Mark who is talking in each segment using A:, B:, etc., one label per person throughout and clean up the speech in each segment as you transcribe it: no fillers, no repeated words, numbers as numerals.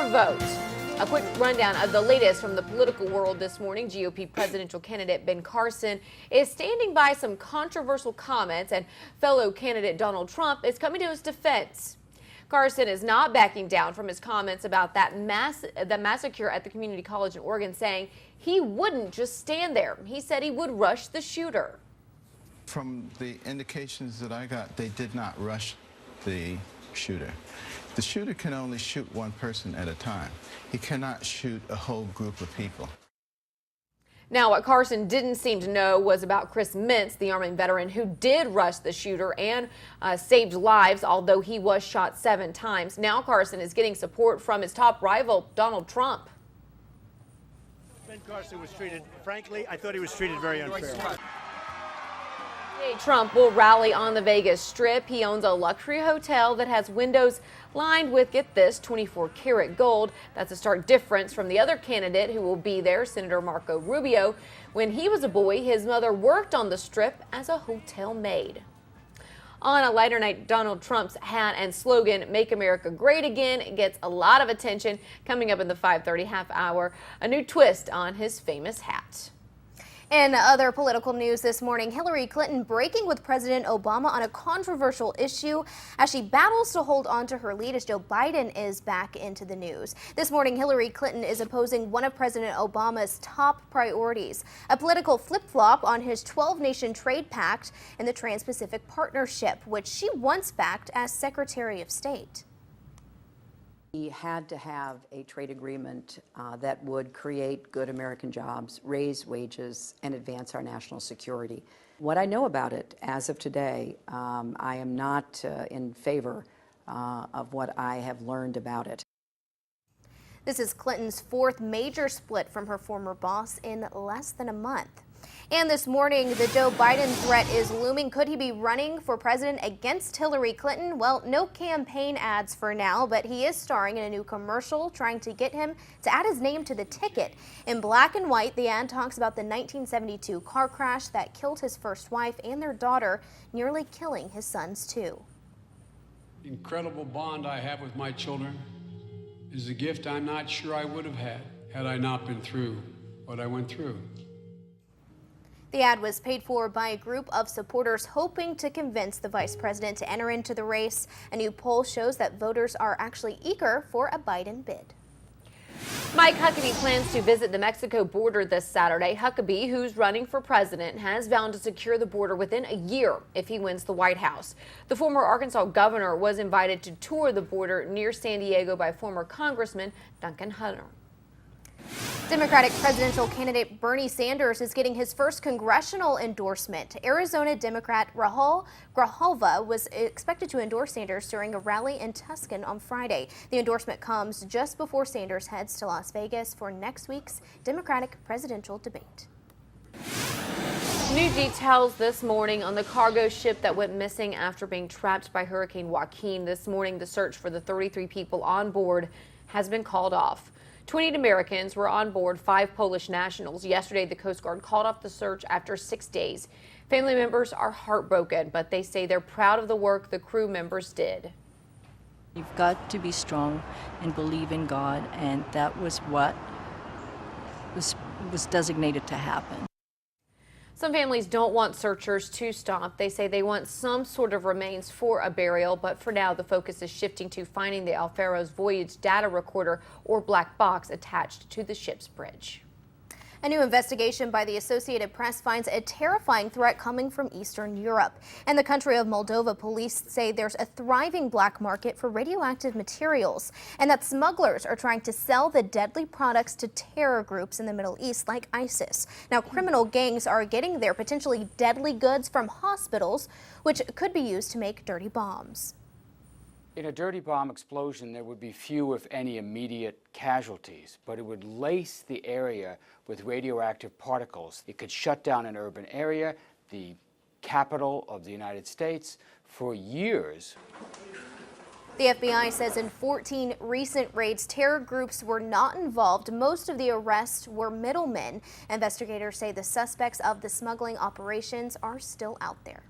A: your vote. A quick rundown of the latest from the political world this morning. GOP presidential candidate Ben Carson is standing by some controversial comments, and fellow candidate Donald Trump is coming to his defense. Carson is not backing down from his comments about the massacre at the community college in Oregon, saying he wouldn't just stand there. He said he would rush the shooter.
B: From the indications that I got, they did not rush the shooter. The shooter can only shoot one person at a time. He cannot shoot a whole group of people.
A: Now, what Carson didn't seem to know was about Chris Mintz, the Army veteran who did rush the shooter and saved lives, although he was shot 7 times. Now Carson is getting support from his top rival, Donald Trump.
C: Ben Carson was treated, frankly, I thought he was treated very unfairly.
A: Trump will rally on the Vegas Strip. He owns a luxury hotel that has windows lined with, get this, 24-karat gold. That's a stark difference from the other candidate who will be there, Senator Marco Rubio. When he was a boy, his mother worked on the Strip as a hotel maid. On a lighter night, Donald Trump's hat and slogan, "Make America Great Again," gets a lot of attention. Coming up in the 5:30 half hour, a new twist on his famous hat.
D: In other political news this morning, Hillary Clinton breaking with President Obama on a controversial issue as she battles to hold on to her lead as Joe Biden is back into the news. This morning, Hillary Clinton is opposing one of President Obama's top priorities, a political flip-flop on his 12-nation trade pact and the Trans-Pacific Partnership, which she once backed as Secretary of State.
E: We had to have a trade agreement that would create good American jobs, raise wages, and advance our national security. What I know about it as of today, I am not in favor of what I have learned about it.
D: This is Clinton's 4th major split from her former boss in less than a month. And this morning, the Joe Biden threat is looming. Could he be running for president against Hillary Clinton? Well, no campaign ads for now, but he is starring in a new commercial trying to get him to add his name to the ticket. In black and white, the ad talks about the 1972 car crash that killed his first wife and their daughter, nearly killing his sons too.
F: The incredible bond I have with my children is a gift I'm not sure I would have had I not been through what I went through.
D: The ad was paid for by a group of supporters hoping to convince the vice president to enter into the race. A new poll shows that voters are actually eager for a Biden bid.
A: Mike Huckabee plans to visit the Mexico border this Saturday. Huckabee, who's running for president, has vowed to secure the border within a year if he wins the White House. The former Arkansas governor was invited to tour the border near San Diego by former Congressman Duncan Hunter.
D: Democratic presidential candidate Bernie Sanders is getting his first congressional endorsement. Arizona Democrat Rahul Grijalva was expected to endorse Sanders during a rally in Tucson on Friday. The endorsement comes just before Sanders heads to Las Vegas for next week's Democratic presidential debate.
A: New details this morning on the cargo ship that went missing after being trapped by Hurricane Joaquin. This morning, the search for the 33 people on board has been called off. 28 Americans were on board, 5 Polish nationals. Yesterday, the Coast Guard called off the search after 6 days. Family members are heartbroken, but they say they're proud of the work the crew members did.
G: You've got to be strong and believe in God, and that was what was designated to happen.
A: Some families don't want searchers to stop. They say they want some sort of remains for a burial, but for now the focus is shifting to finding the Alfaro's voyage data recorder or black box attached to the ship's bridge.
D: A new investigation by the Associated Press finds a terrifying threat coming from Eastern Europe. In the country of Moldova, police say there's a thriving black market for radioactive materials and that smugglers are trying to sell the deadly products to terror groups in the Middle East like ISIS. Now, criminal gangs are getting their potentially deadly goods from hospitals, which could be used to make dirty bombs.
H: In a dirty bomb explosion, there would be few, if any, immediate casualties, but it would lace the area with radioactive particles. It could shut down an urban area, the capital of the United States, for years.
D: The FBI says in 14 recent raids, terror groups were not involved. Most of the arrests were middlemen. Investigators say the suspects of the smuggling operations are still out there.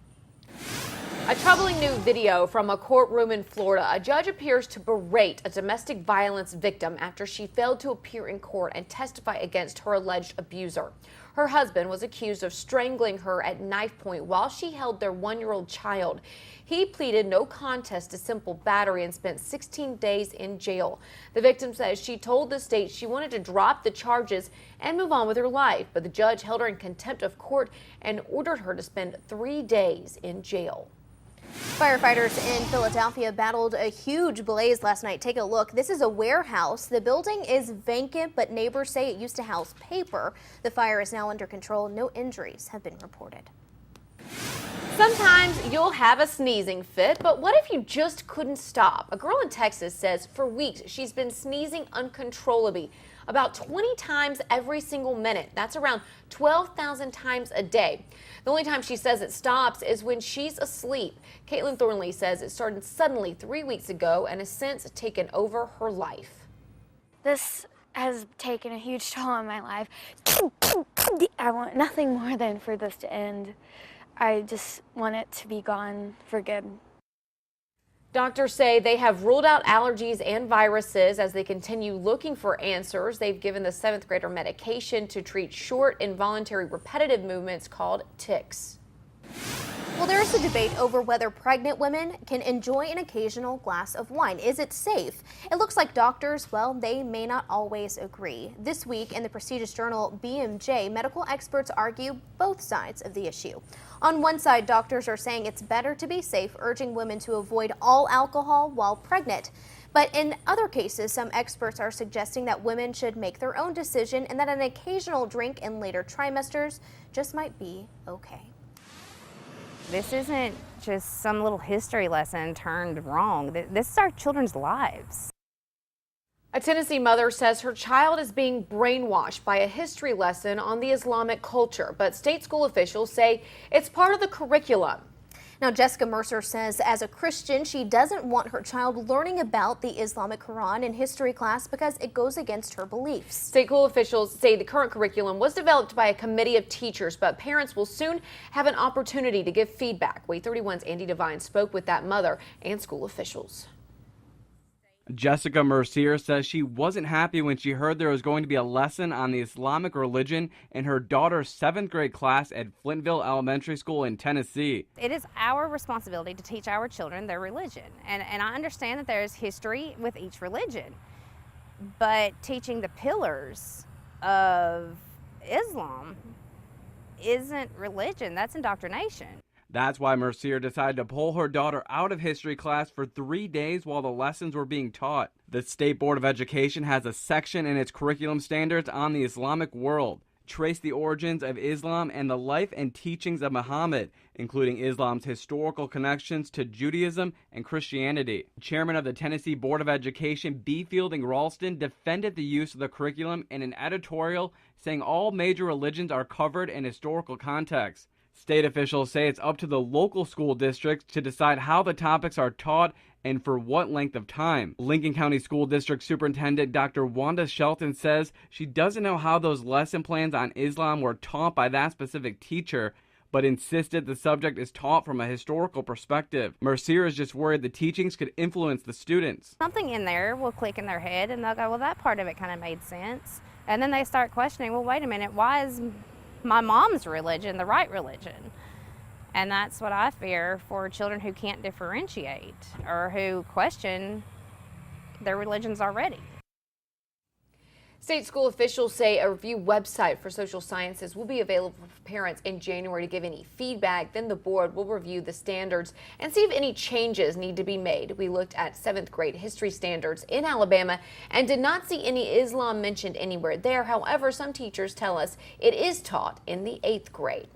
A: A troubling new video from a courtroom in Florida. A judge appears to berate a domestic violence victim after she failed to appear in court and testify against her alleged abuser. Her husband was accused of strangling her at knife point while she held their 1-year-old child. He pleaded no contest to simple battery and spent 16 days in jail. The victim says she told the state she wanted to drop the charges and move on with her life, but the judge held her in contempt of court and ordered her to spend 3 days in jail.
D: Firefighters in Philadelphia battled a huge blaze last night. Take a look. This is a warehouse. The building is vacant, but neighbors say it used to house paper. The fire is now under control. No injuries have been reported.
A: Sometimes you'll have a sneezing fit, but what if you just couldn't stop? A girl in Texas says for weeks she's been sneezing uncontrollably, about 20 times every single minute. That's around 12,000 times a day. The only time she says it stops is when she's asleep. Caitlin Thornley says it started suddenly 3 weeks ago and has since taken over her life.
I: This has taken a huge toll on my life. I want nothing more than for this to end. I just want it to be gone for good.
A: Doctors say they have ruled out allergies and viruses as they continue looking for answers. They've given the 7th grader medication to treat short, involuntary, repetitive movements called tics.
D: Well, there is a debate over whether pregnant women can enjoy an occasional glass of wine. Is it safe? It looks like doctors, well, they may not always agree. This week in the prestigious journal BMJ, medical experts argue both sides of the issue. On one side, doctors are saying it's better to be safe, urging women to avoid all alcohol while pregnant. But in other cases, some experts are suggesting that women should make their own decision and that an occasional drink in later trimesters just might be okay.
J: This isn't just some little history lesson turned wrong. This is our children's lives.
A: A Tennessee mother says her child is being brainwashed by a history lesson on the Islamic culture, but state school officials say it's part of the curriculum.
D: Now, Jessica Mercer says as a Christian, she doesn't want her child learning about the Islamic Quran in history class because it goes against her beliefs.
A: State school officials say the current curriculum was developed by a committee of teachers, but parents will soon have an opportunity to give feedback. WAY 31's Andy Devine spoke with that mother and school officials.
K: Jessica Mercier says she wasn't happy when she heard there was going to be a lesson on the Islamic religion in her daughter's 7th grade class at Flintville Elementary School in Tennessee.
J: It is our responsibility to teach our children their religion. And I understand that there is history with each religion, but teaching the pillars of Islam isn't religion, that's indoctrination.
K: That's why Mercier decided to pull her daughter out of history class for 3 days while the lessons were being taught. The State Board of Education has a section in its curriculum standards on the Islamic world. Trace the origins of Islam and the life and teachings of Muhammad, including Islam's historical connections to Judaism and Christianity. Chairman of the Tennessee Board of Education, B. Fielding Ralston, defended the use of the curriculum in an editorial saying all major religions are covered in historical context. State officials say it's up to the local school districts to decide how the topics are taught and for what length of time. Lincoln County School District Superintendent Dr. Wanda Shelton says she doesn't know how those lesson plans on Islam were taught by that specific teacher, but insisted the subject is taught from a historical perspective. Mercier is just worried the teachings could influence the students.
J: Something in there will click in their head and they'll go, well, that part of it kind of made sense. And then they start questioning, well, wait a minute, why is my mom's religion the right religion? And that's what I fear for children who can't differentiate or who question their religions already.
A: State school officials say a review website for social sciences will be available for parents in January to give any feedback. Then the board will review the standards and see if any changes need to be made. We looked at 7th grade history standards in Alabama and did not see any Islam mentioned anywhere there. However, some teachers tell us it is taught in the 8th grade.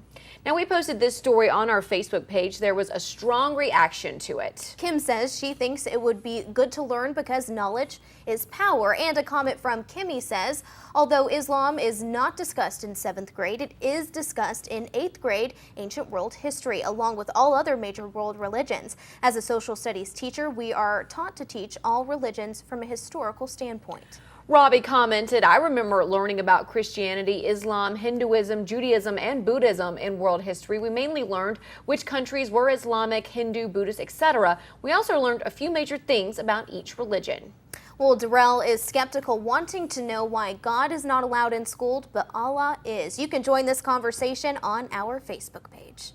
A: Now, we posted this story on our Facebook page. There was a strong reaction to it.
D: Kim says she thinks it would be good to learn because knowledge is power. And a comment from Kimmy says, although Islam is not discussed in 7th grade, it is discussed in 8th grade ancient world history, along with all other major world religions. As a social studies teacher, we are taught to teach all religions from a historical standpoint.
A: Robbie commented, I remember learning about Christianity, Islam, Hinduism, Judaism, and Buddhism in world history. We mainly learned which countries were Islamic, Hindu, Buddhist, etc. We also learned a few major things about each religion.
D: Well, Darrell is skeptical, wanting to know why God is not allowed in school, but Allah is. You can join this conversation on our Facebook page.